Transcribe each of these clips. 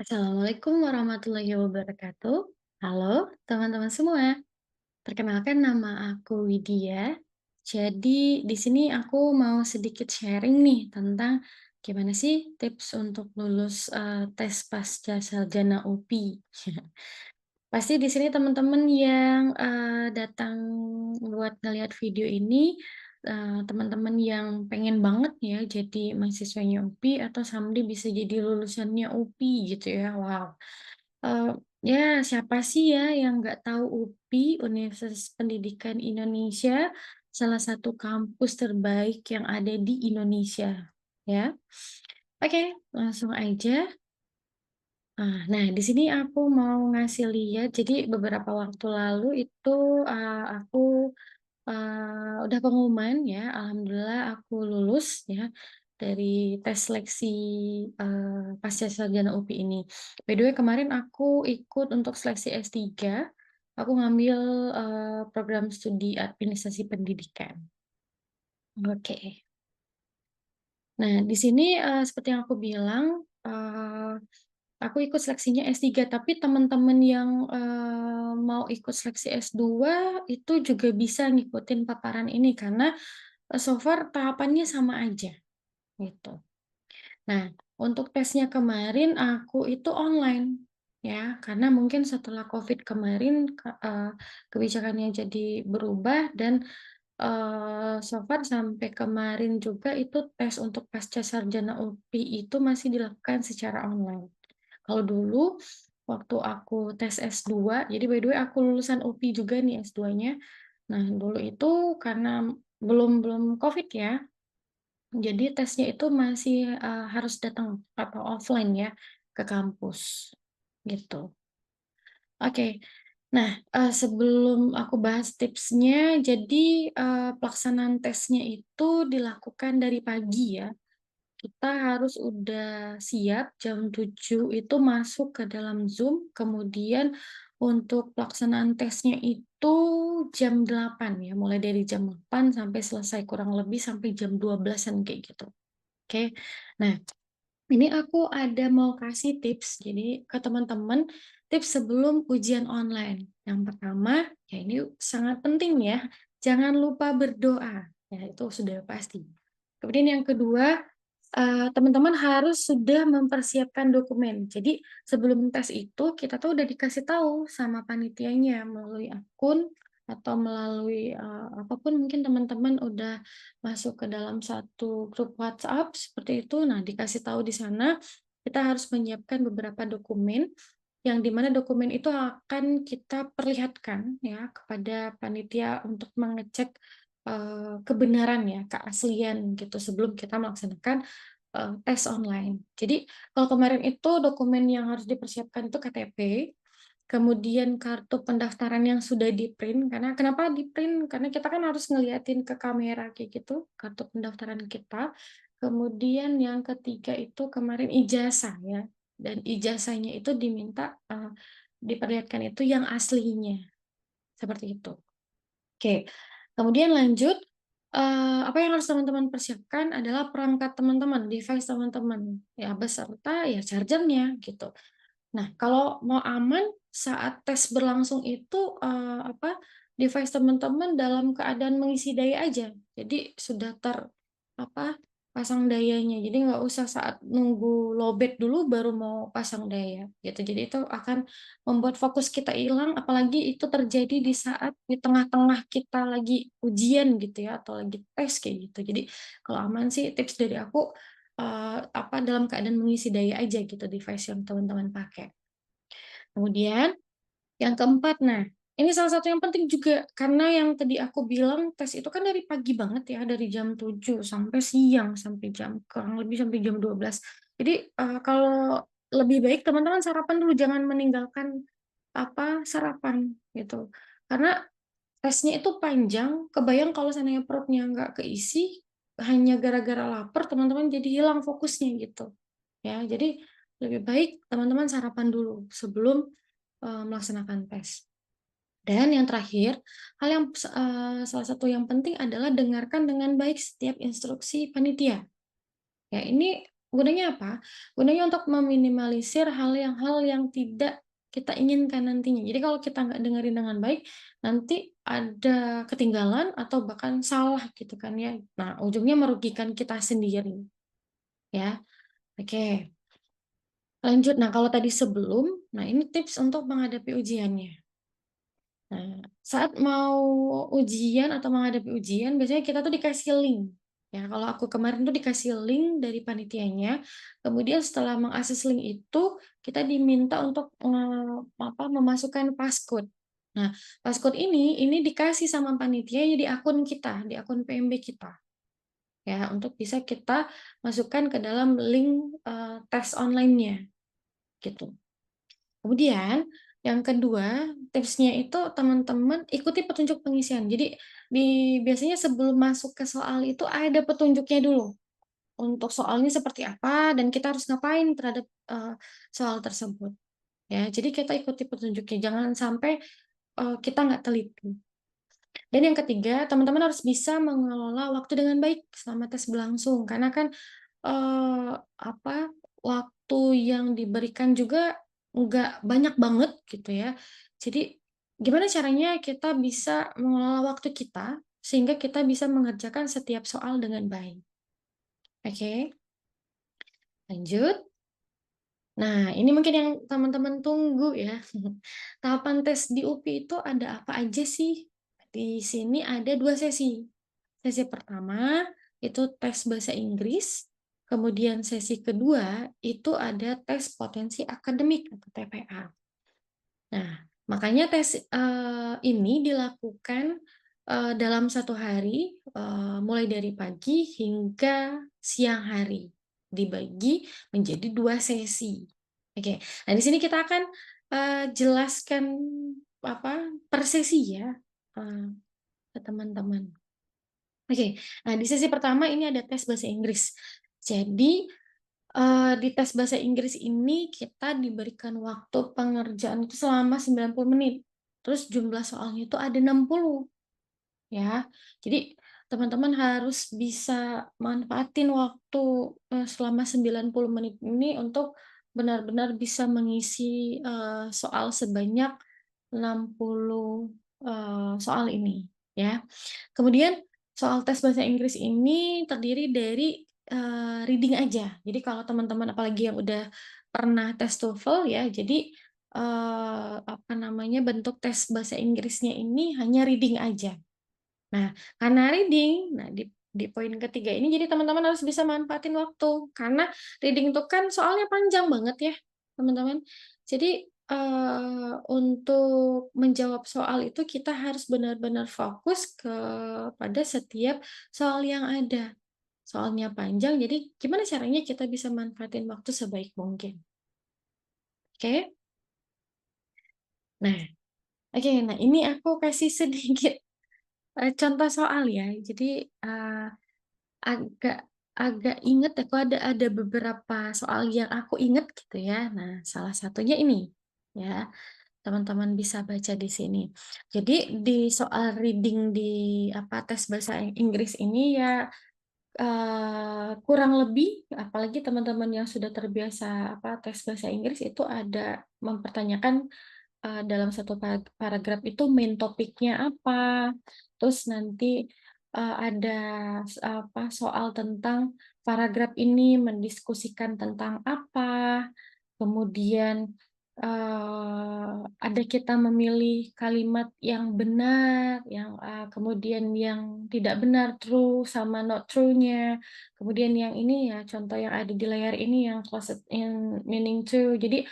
Assalamualaikum warahmatullahi wabarakatuh. Halo teman-teman semua, perkenalkan nama aku Widya. Jadi di sini aku mau sedikit sharing nih tentang gimana sih tips untuk lulus tes pasca sarjana UPI. Pasti di sini teman-teman yang datang buat ngelihat video ini, teman-teman yang pengen banget ya jadi mahasiswanya UPI atau someday bisa jadi lulusannya UPI gitu ya. Wow. Ya siapa sih ya yang nggak tahu UPI, Universitas Pendidikan Indonesia, salah satu kampus terbaik yang ada di Indonesia, ya. Oke, langsung aja. Nah, di sini aku mau ngasih lihat, jadi beberapa waktu lalu itu, aku, udah pengumuman ya, alhamdulillah aku lulus ya, dari tes seleksi, pascasarjana UPI ini. By the way kemarin aku ikut untuk seleksi S3, aku ngambil, program studi administrasi pendidikan. Oke. Nah, di sini, seperti yang aku bilang, aku ikut seleksinya S3, tapi teman-teman yang, mau ikut seleksi S2 itu juga bisa ngikutin paparan ini karena, so far tahapannya sama aja, gitu. Nah, untuk tesnya kemarin aku itu online, ya, karena mungkin setelah Covid kemarin kebijakannya jadi berubah dan, so far sampai kemarin juga itu tes untuk pascasarjana UPI itu masih dilakukan secara online. Kalau dulu waktu aku tes S2, jadi by the way aku lulusan UPI juga nih S2-nya. Nah, dulu itu karena belum belum Covid ya, jadi tesnya itu masih, harus datang atau offline ya ke kampus, gitu. Oke. Nah, sebelum aku bahas tipsnya, jadi, pelaksanaan tesnya itu dilakukan dari pagi ya. Kita harus udah siap jam 7 itu masuk ke dalam Zoom, kemudian untuk pelaksanaan tesnya itu jam 8 ya, mulai dari jam 8 sampai selesai, kurang lebih sampai jam 12-an kayak gitu, oke. Nah, ini aku ada mau kasih tips, jadi ke teman-teman, tips sebelum ujian online. Yang pertama, ya ini sangat penting ya, jangan lupa berdoa, ya itu sudah pasti. Kemudian yang kedua, teman-teman harus sudah mempersiapkan dokumen. Jadi sebelum tes itu kita tuh udah dikasih tahu sama panitianya melalui akun atau melalui, apa mungkin teman-teman udah masuk ke dalam satu grup WhatsApp seperti itu. Nah, dikasih tahu di sana kita harus menyiapkan beberapa dokumen yang di mana dokumen itu akan kita perlihatkan ya kepada panitia untuk mengecek, kebenaran ya, keaslian gitu sebelum kita melaksanakan, tes online. Jadi kalau kemarin itu dokumen yang harus dipersiapkan itu KTP, kemudian kartu pendaftaran yang sudah di-print, karena kenapa di-print? Karena kita kan harus ngeliatin ke kamera kayak gitu, kartu pendaftaran kita. Kemudian yang ketiga itu kemarin ijazah ya, dan ijazahnya itu diminta, diperlihatkan itu yang aslinya, seperti itu. Oke, kemudian lanjut, apa yang harus teman-teman persiapkan adalah perangkat teman-teman, device teman-teman, ya beserta ya charger-nya gitu. Nah, kalau mau aman saat tes berlangsung itu, device teman-teman dalam keadaan mengisi daya aja. Jadi sudah pasang dayanya. Jadi nggak usah saat nunggu lowbat dulu baru mau pasang daya, gitu. Jadi itu akan membuat fokus kita hilang, apalagi itu terjadi di saat di tengah-tengah kita lagi ujian gitu ya, atau lagi tes kayak gitu. Jadi kalau aman sih tips dari aku, dalam keadaan mengisi daya aja gitu device yang teman-teman pakai. Kemudian yang keempat, nah ini salah satu yang penting juga, karena yang tadi aku bilang tes itu kan dari pagi banget ya, dari jam 7 sampai siang, sampai jam kurang lebih sampai jam 12. Jadi, kalau lebih baik teman-teman sarapan dulu, jangan meninggalkan sarapan gitu. Karena tesnya itu panjang, kebayang kalau seandainya perutnya nggak keisi, hanya gara-gara lapar teman-teman jadi hilang fokusnya gitu, ya. Jadi lebih baik teman-teman sarapan dulu sebelum, melaksanakan tes. Dan yang terakhir, hal yang salah satu yang penting adalah dengarkan dengan baik setiap instruksi panitia. Ya ini Gunanya apa? Gunanya untuk meminimalisir hal yang tidak kita inginkan nantinya. Jadi kalau kita nggak dengerin dengan baik, nanti ada ketinggalan atau bahkan salah gitu kan ya. Nah, ujungnya merugikan kita sendiri, ya. Oke, lanjut. Nah, kalau tadi sebelum, nah ini tips untuk menghadapi ujiannya. Nah, saat mau ujian atau menghadapi ujian, biasanya kita tuh dikasih link. Ya, kalau aku kemarin tuh dikasih link dari panitianya, kemudian setelah mengakses link itu, kita diminta untuk memasukkan passcode. Nah, passcode ini dikasih sama panitia di akun kita, di akun PMB kita. Ya, untuk bisa kita masukkan ke dalam link tes online-nya, gitu. Kemudian yang kedua, tipsnya itu teman-teman ikuti petunjuk pengisian. Jadi biasanya sebelum masuk ke soal itu ada petunjuknya dulu. Untuk soalnya seperti apa dan kita harus ngapain terhadap, soal tersebut, ya. Jadi kita ikuti petunjuknya, jangan sampai, kita nggak teliti. Dan yang ketiga, teman-teman harus bisa mengelola waktu dengan baik selama tes berlangsung. Karena kan, apa, waktu yang diberikan juga nggak banyak banget gitu ya. Jadi gimana caranya kita bisa mengelola waktu kita, sehingga kita bisa mengerjakan setiap soal dengan baik. Oke, lanjut. Nah, ini mungkin yang teman-teman tunggu ya. Tahapan tes di UPI itu ada apa aja sih? Di sini ada 2 sesi. Sesi pertama itu tes bahasa Inggris, kemudian sesi kedua itu ada tes potensi akademik atau TPA. Nah, makanya tes, ini dilakukan, dalam 1 hari, mulai dari pagi hingga siang hari, dibagi menjadi 2 sesi. Oke, nah di sini kita akan, jelaskan, per sesi ya, eee, ke teman-teman. Oke, nah di sesi pertama ini ada tes bahasa Inggris. Jadi, di tes bahasa Inggris ini kita diberikan waktu pengerjaan itu selama 90 menit. Terus jumlah soalnya itu ada 60 ya. Jadi teman-teman harus bisa manfaatin waktu, selama 90 menit ini untuk benar-benar bisa mengisi, soal sebanyak 60, soal ini ya. Kemudian soal tes bahasa Inggris ini terdiri dari, reading aja. Jadi kalau teman-teman apalagi yang udah pernah tes TOEFL ya, jadi, bentuk tes bahasa Inggrisnya ini hanya reading aja. Nah, karena reading, nah di poin ketiga ini jadi teman-teman harus bisa manfaatin waktu, karena reading itu kan soalnya panjang banget ya, teman-teman. Jadi, untuk menjawab soal itu kita harus benar-benar fokus kepada setiap soal yang ada. Soalnya panjang, jadi gimana caranya kita bisa manfaatin waktu sebaik mungkin, oke? Nah, oke, nah ini aku kasih sedikit, contoh soal ya. Jadi, agak agak inget aku ada beberapa soal yang aku inget gitu ya. Nah, salah satunya ini, ya, teman-teman bisa baca di sini. Jadi di soal reading di tes bahasa Inggris ini ya, kurang lebih apalagi teman-teman yang sudah terbiasa tes bahasa Inggris itu ada mempertanyakan, dalam satu paragraf itu main topiknya apa, terus nanti, ada soal tentang paragraf ini mendiskusikan tentang apa, kemudian, ada kita memilih kalimat yang benar, yang, kemudian yang tidak benar, true sama not true-nya, kemudian yang ini ya, contoh yang ada di layar ini yang closed in meaning to. Jadi,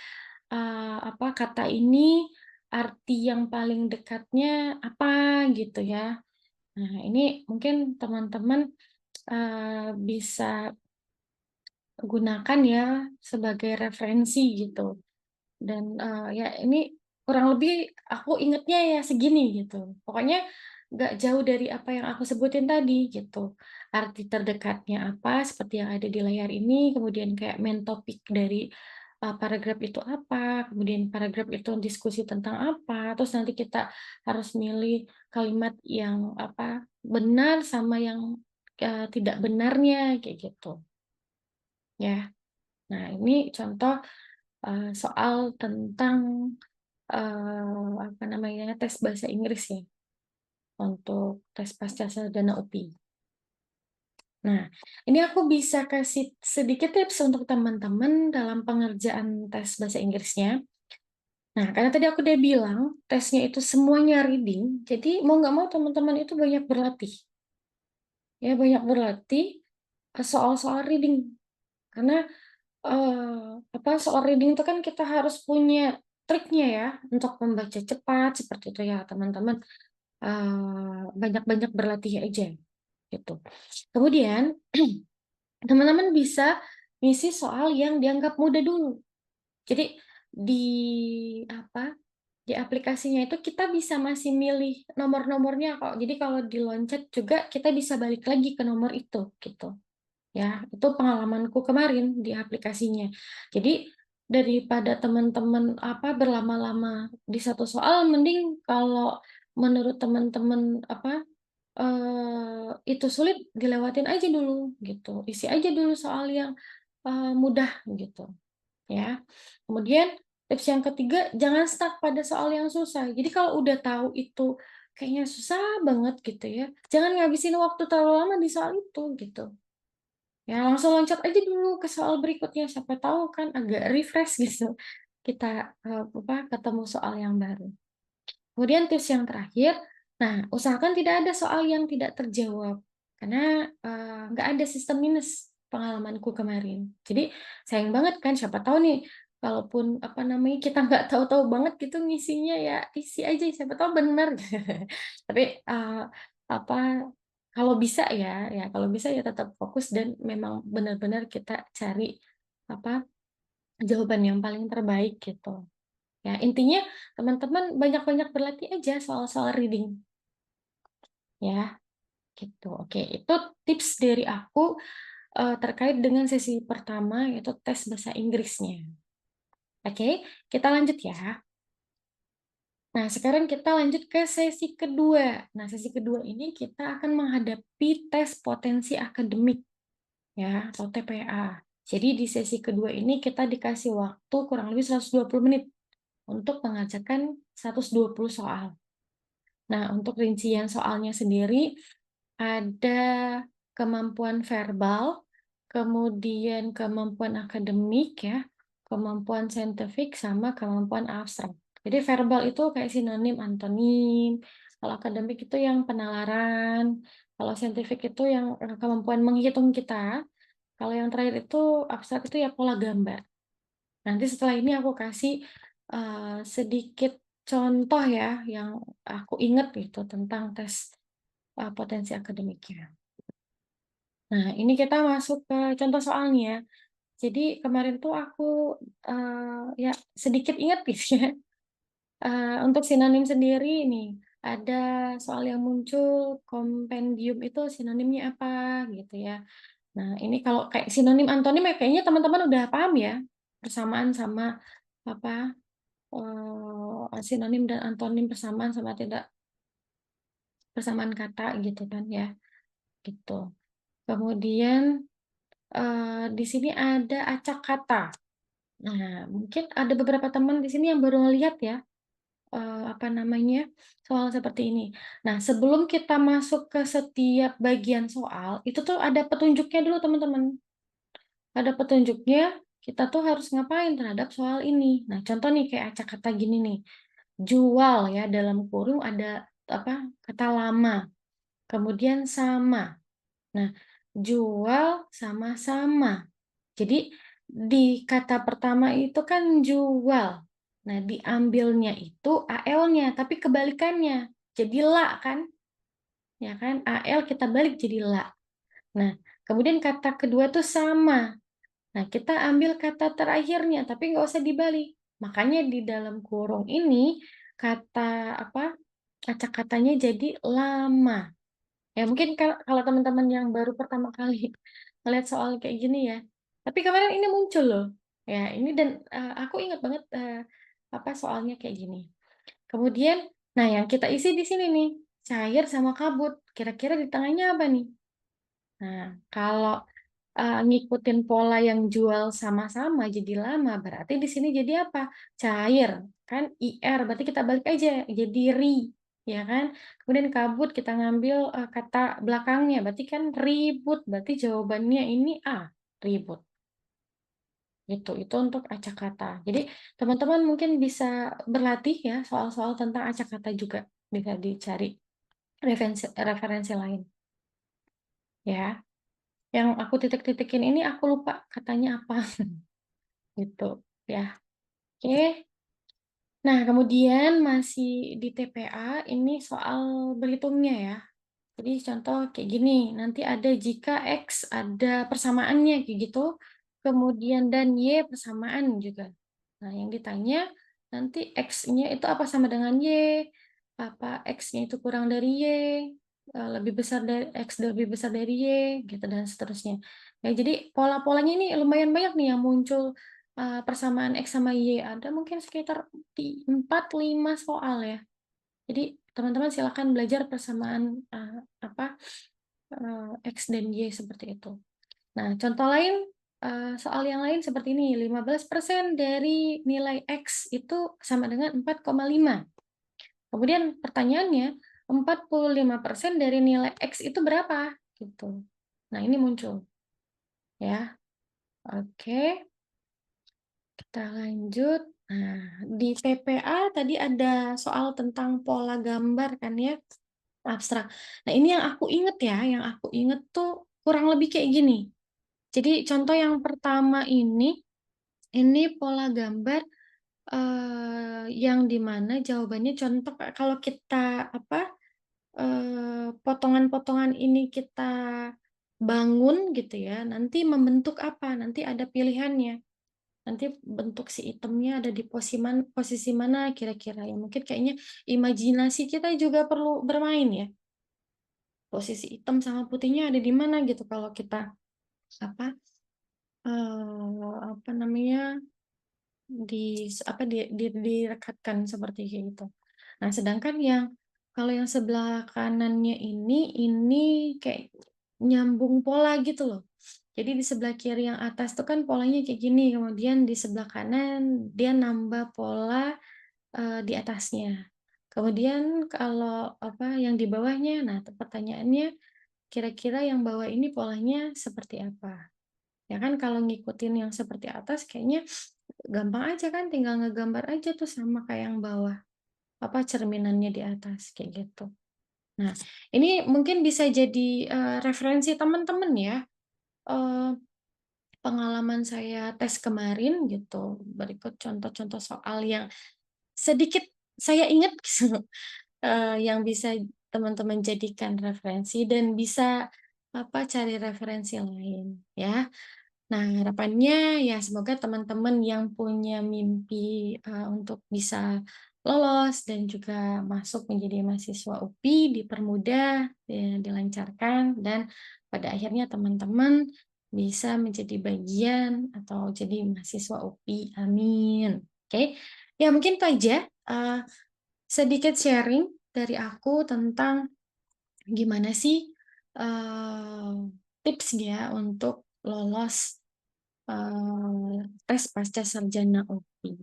kata ini arti yang paling dekatnya apa gitu ya. Nah, ini mungkin teman-teman, bisa gunakan ya sebagai referensi gitu. Dan, ya ini kurang lebih aku ingetnya ya segini gitu. Pokoknya nggak jauh dari apa yang aku sebutin tadi gitu. Arti terdekatnya apa, seperti yang ada di layar ini, kemudian kayak main topik dari, paragraf itu apa, kemudian paragraf itu diskusi tentang apa, terus nanti kita harus milih kalimat yang benar sama yang, tidak benarnya, kayak gitu. ya. Nah, ini contoh soal tentang apa namanya, tes bahasa Inggris ya, untuk tes Pascasarjana UPI. Nah, ini aku bisa kasih sedikit tips untuk teman-teman dalam pengerjaan tes bahasa Inggrisnya. Nah, karena tadi aku udah bilang, tesnya itu semuanya reading, jadi mau nggak mau teman-teman itu banyak berlatih. Ya, banyak berlatih soal-soal reading. Karena soal reading itu kan kita harus punya triknya ya, untuk membaca cepat, seperti itu ya teman-teman. Banyak-banyak berlatih aja, gitu. Kemudian, teman-teman bisa ngisi soal yang dianggap mudah dulu. Jadi di apa, di aplikasinya itu kita bisa masih milih nomor-nomornya kok. Jadi kalau diloncat juga kita bisa balik lagi ke nomor itu, gitu. Ya, itu pengalamanku kemarin di aplikasinya. Jadi daripada teman-teman berlama-lama di satu soal, mending kalau menurut teman-teman itu sulit dilewatin aja dulu gitu. Isi aja dulu soal yang mudah gitu ya. Kemudian tips yang ketiga, jangan stuck pada soal yang susah. Jadi kalau udah tahu itu kayaknya susah banget gitu ya, jangan ngabisin waktu terlalu lama di soal itu gitu. Ya langsung loncat aja dulu ke soal berikutnya, siapa tahu kan agak refresh gitu, kita, ketemu soal yang baru. Kemudian tips yang terakhir, nah usahakan tidak ada soal yang tidak terjawab, karena, nggak ada sistem minus pengalamanku kemarin. Jadi sayang banget kan, siapa tahu nih, kalaupun, kita nggak tahu-tahu banget gitu ngisinya, ya isi aja, siapa tahu bener. Tapi, apa, kalau bisa kalau bisa ya tetap fokus dan memang benar-benar kita cari, apa, jawaban yang paling terbaik gitu. Ya, intinya teman-teman banyak-banyak berlatih aja soal-soal reading, ya, gitu. Oke, itu tips dari aku, terkait dengan sesi pertama, yaitu tes bahasa Inggrisnya. Oke, kita lanjut ya. Nah, sekarang kita lanjut ke sesi kedua. Nah, sesi kedua ini kita akan menghadapi tes potensi akademik, ya, atau TPA. Jadi di sesi kedua ini kita dikasih waktu kurang lebih 120 menit untuk mengerjakan 120 soal. Nah, untuk rincian soalnya sendiri ada kemampuan verbal, kemudian kemampuan akademik ya, kemampuan saintifik sama kemampuan abstrak. Jadi verbal itu kayak sinonim, antonim, kalau akademik itu yang penalaran, kalau saintifik itu yang kemampuan menghitung kita, kalau yang terakhir itu abstrak itu ya pola gambar. Nanti setelah ini aku kasih sedikit contoh ya yang aku ingat gitu tentang tes potensi akademiknya. Nah, ini kita masuk ke contoh soalnya ya. Jadi kemarin tuh aku ya sedikit ingat gitu ya. Untuk sinonim sendiri nih, ada soal yang muncul kompendium itu sinonimnya apa gitu ya. Nah, ini kalau kayak sinonim antonim ya kayaknya teman-teman udah paham ya, persamaan sama apa sinonim dan antonim, persamaan sama tidak persamaan kata gitu kan ya, gitu. Kemudian di sini ada acak kata. Nah, mungkin ada beberapa teman di sini yang baru ngelihat ya, soal seperti ini. Nah, sebelum kita masuk ke setiap bagian soal, itu tuh ada petunjuknya dulu teman-teman. Ada petunjuknya, kita tuh harus ngapain terhadap soal ini. Nah, contoh nih kayak acak kata gini nih, jual ya dalam kurung ada kata lama, kemudian sama. Nah, jual sama sama. Jadi di kata pertama itu kan jual. Nah, diambilnya itu AL-nya, tapi kebalikannya. Jadi la kan? Ya kan? AL kita balik jadi la. Nah, kemudian kata kedua tuh sama. Nah, kita ambil kata terakhirnya, tapi nggak usah dibalik. Makanya di dalam kurung ini kata acak katanya jadi lama. Ya mungkin kalau teman-teman yang baru pertama kali ngeliat soal kayak gini ya. Tapi kemarin ini muncul loh. Ya, ini dan aku ingat banget soalnya kayak gini. Kemudian, nah yang kita isi di sini nih, cair sama kabut. Kira-kira di tengahnya apa nih? Nah, kalau ngikutin pola yang jual sama-sama jadi lama, berarti di sini jadi apa? Cair, kan IR, berarti kita balik aja jadi ri, ya kan? Kemudian kabut kita ngambil kata belakangnya, berarti kan ribut, berarti jawabannya ini A, ribut. Itu untuk acakata. Jadi teman-teman mungkin bisa berlatih ya soal-soal tentang acakata juga bisa dicari referensi lain ya. Yang aku titik-titikin ini aku lupa katanya apa gitu ya. Oke. Nah, kemudian masih di TPA ini soal berhitungnya ya. Jadi contoh kayak gini, nanti ada jika X ada persamaannya kayak gitu, kemudian dan Y persamaan juga. Nah, yang ditanya nanti X-nya itu apa sama dengan Y, apa X-nya itu kurang dari Y, lebih besar dari X lebih besar dari Y, gitu dan seterusnya. Ya, jadi pola-polanya ini lumayan banyak nih yang muncul persamaan X sama Y. Ada mungkin sekitar 4-5 soal ya. Jadi teman-teman silakan belajar persamaan X dan Y seperti itu. Nah, contoh lain soal yang lain seperti ini, 15% dari nilai X itu sama dengan 4,5. Kemudian pertanyaannya, 45% dari nilai X itu berapa? Gitu. Nah, ini muncul ya. Oke, kita lanjut. Nah, di TPA tadi ada soal tentang pola gambar kan ya, abstrak. Nah, ini yang aku inget ya, yang aku inget tuh kurang lebih kayak gini. Jadi contoh yang pertama ini pola gambar yang di mana jawabannya contoh kalau kita potongan-potongan ini kita bangun gitu ya, nanti membentuk apa? Nanti ada pilihannya. Nanti bentuk si itemnya ada di posisi mana kira-kira ya. Mungkin kayaknya imajinasi kita juga perlu bermain ya. Posisi hitam sama putihnya ada di mana gitu kalau kita apa apa namanya direkatkan seperti itu. Nah, sedangkan kalau yang sebelah kanannya ini kayak nyambung pola gitu loh. Jadi di sebelah kiri yang atas tuh kan polanya kayak gini, kemudian di sebelah kanan dia nambah pola di atasnya. Kemudian kalau yang di bawahnya, nah pertanyaannya kira-kira yang bawah ini polanya seperti apa? Ya kan kalau ngikutin yang seperti atas kayaknya gampang aja kan, tinggal ngegambar aja tuh sama kayak yang bawah, cerminannya di atas, kayak gitu. Nah, ini mungkin bisa jadi, referensi teman-teman ya, eee, pengalaman saya tes kemarin gitu, berikut contoh-contoh soal yang sedikit saya ingat gitu, yang bisa teman-teman jadikan referensi dan bisa, cari referensi lain, ya. Nah, harapannya ya semoga teman-teman yang punya mimpi, untuk bisa lolos dan juga masuk menjadi mahasiswa UPI dipermudah, dilancarkan, dan pada akhirnya teman-teman bisa menjadi bagian atau jadi mahasiswa UPI, amin. Oke, ya mungkin itu aja, sedikit sharing dari aku tentang gimana sih, eee, tipsnya untuk lolos tes pasca sarjana UPI.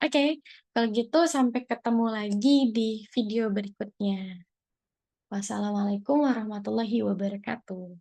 Oke, kalau gitu sampai ketemu lagi di video berikutnya. Wassalamualaikum warahmatullahi wabarakatuh.